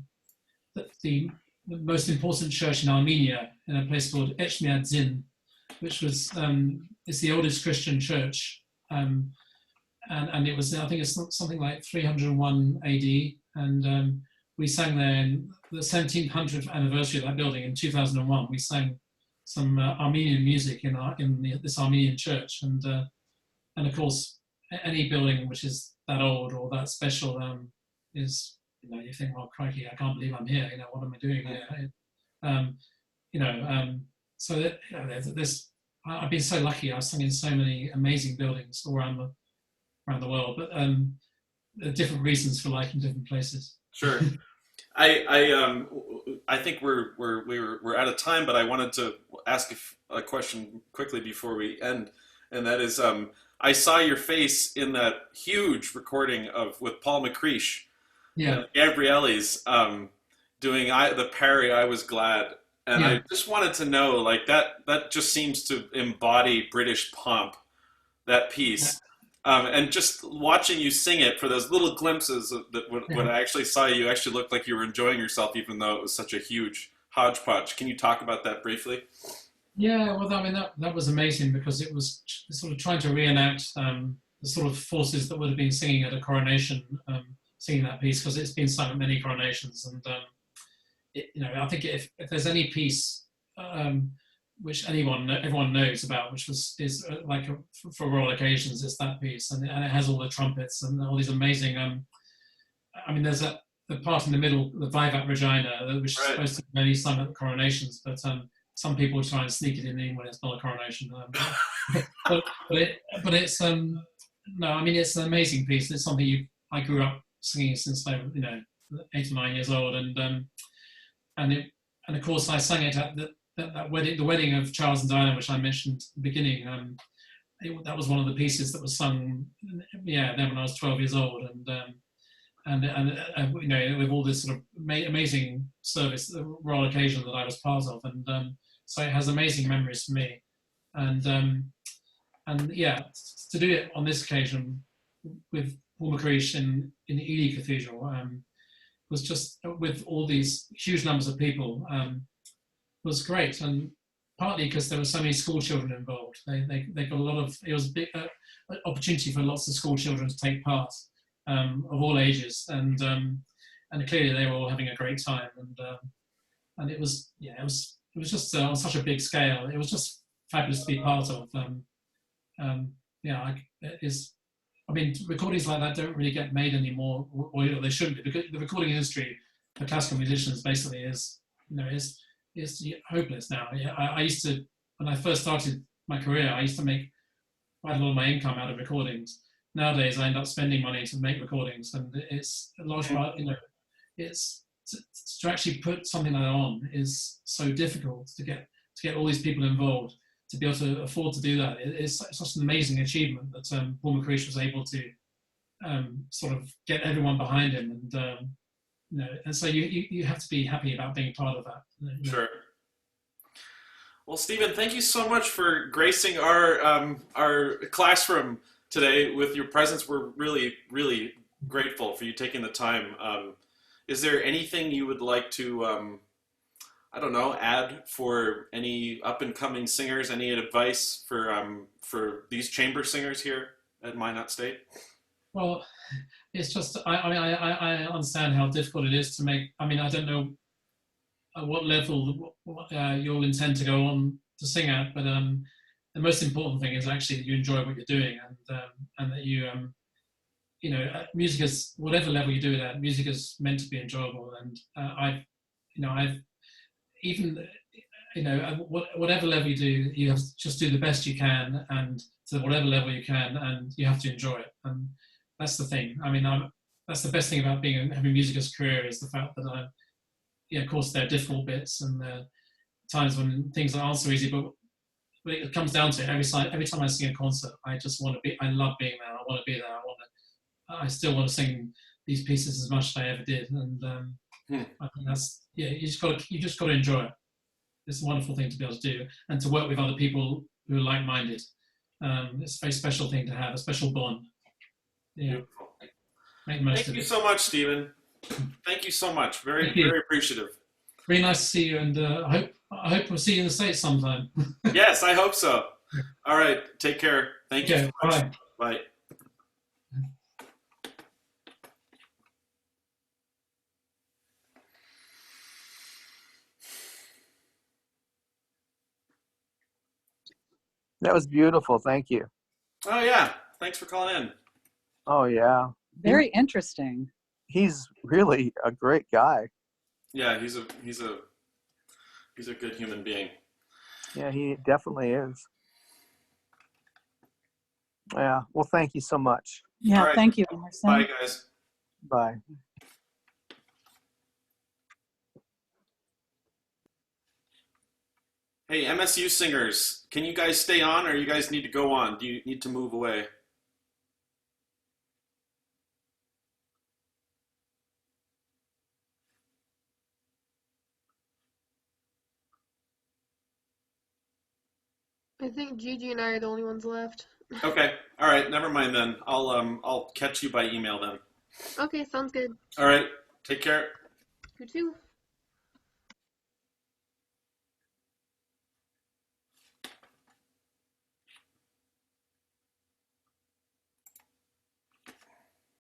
the most important church in Armenia, in a place called Echmiadzin, which was it's the oldest Christian church, and it was, I think it's something like 301 AD, and we sang there in the 1700th anniversary of that building in 2001. We sang some Armenian music in this Armenian church, and of course any building which is that old or that special is, you think, well, crikey, I can't believe I'm here. What am I doing here? So there's I've been so lucky. I've sung in so many amazing buildings all around the world, but there are different reasons for liking different places. Sure. I think we're out of time, but I wanted to ask a question quickly before we end. and that is I saw your face in that huge recording of with Paul McCreesh Yeah, and Gabrielli's doing the Perry I Was Glad, and yeah, I just wanted to know, like, that just seems to embody British pomp, that yeah, piece. And just watching you sing it for those little glimpses of that, when yeah. I actually saw you, you actually looked like you were enjoying yourself, even though it was such a huge hodgepodge. Can you talk about that briefly? Yeah, well, I mean, that was amazing because it was sort of trying to reenact the sort of forces that would have been singing at a coronation, singing that piece, because it's been sung at many coronations. And, I think if there's any piece which everyone knows about, which is like for royal occasions, it's that piece. And it has all the trumpets and all these amazing, I mean, there's the part in the middle, the Vivat Regina, which is Right. supposed to be only sung at the coronations, but some people try and sneak it in when it's not a coronation. But it's no, I mean it's an amazing piece. It's something I grew up singing since I 8 or 9 years old, and it and of course I sang it at that wedding, the wedding of Charles and Diana, which I mentioned at the beginning. That was one of the pieces that was sung, then when I was 12 years old, and with all this sort of amazing service, the royal occasion that I was part of, and so it has amazing memories for me, and yeah, to do it on this occasion with Paul McCreesh in the Ely Cathedral was just with all these huge numbers of people was great, and partly because there were so many school children involved. They got a lot of, it was a big opportunity for lots of school children to take part of all ages, and clearly they were all having a great time, and it was just on such a big scale. It was just fabulous to be part of. I mean, recordings like that don't really get made anymore, or they shouldn't be, because the recording industry for classical musicians basically is hopeless now. I used to, when I first started my career, I used to make quite a lot of my income out of recordings. Nowadays, I end up spending money to make recordings, and it's a large part. It's to actually put something like that on is so difficult to get all these people involved, to be able to afford to do that. It's such an amazing achievement that Paul McCreesh was able to sort of get everyone behind him, and so you have to be happy about being part of that. Sure. Well, Stephen, thank you so much for gracing our classroom today with your presence. We're really, really grateful for you taking the time. Is there anything you would like to, I don't know, add for any up and coming singers? Any advice for these chamber singers here at Minot State? Well, it's just I understand how difficult it is to make. I mean, I don't know at what level you'll intend to go on to sing at, but the most important thing is actually that you enjoy what you're doing, and that you music is, whatever level you do it at, music is meant to be enjoyable. And I've even whatever level you do, you have to just do the best you can, and to whatever level you can, and you have to enjoy it. And that's the thing. I mean, that's the best thing about having music as a career, is the fact that of course there are difficult bits and there are times when things aren't so easy, but it comes down to it. Every time I sing a concert, I just want to be. I love being there. I want to be there. I still want to sing these pieces as much as I ever did, and I think that's you just got to enjoy it. It's a wonderful thing to be able to do, and to work with other people who are like-minded. It's a very special thing to have, a special bond. Yeah. Make the most Thank of you it. so much, Stephen. Thank you so much. Very, Thank you. very appreciative. Really nice to see you, and I hope we'll see you in the States sometime. Yes, I hope so. All right, take care. Thank you so much. Bye. Bye. That was beautiful. Thank you. Oh yeah, thanks for calling in. Oh yeah. Very interesting. He's really a great guy. Yeah, he's a good human being. Yeah, he definitely is. Yeah. Well, thank you so much. Yeah, All right. thank you, Emerson. Bye, guys. Bye. Hey, MSU singers, can you guys stay on, or you guys need to go on? Do you need to move away? I think Gigi and I are the only ones left. Okay. All right. Never mind then. I'll catch you by email then. Okay, sounds good. All right. Take care. You too.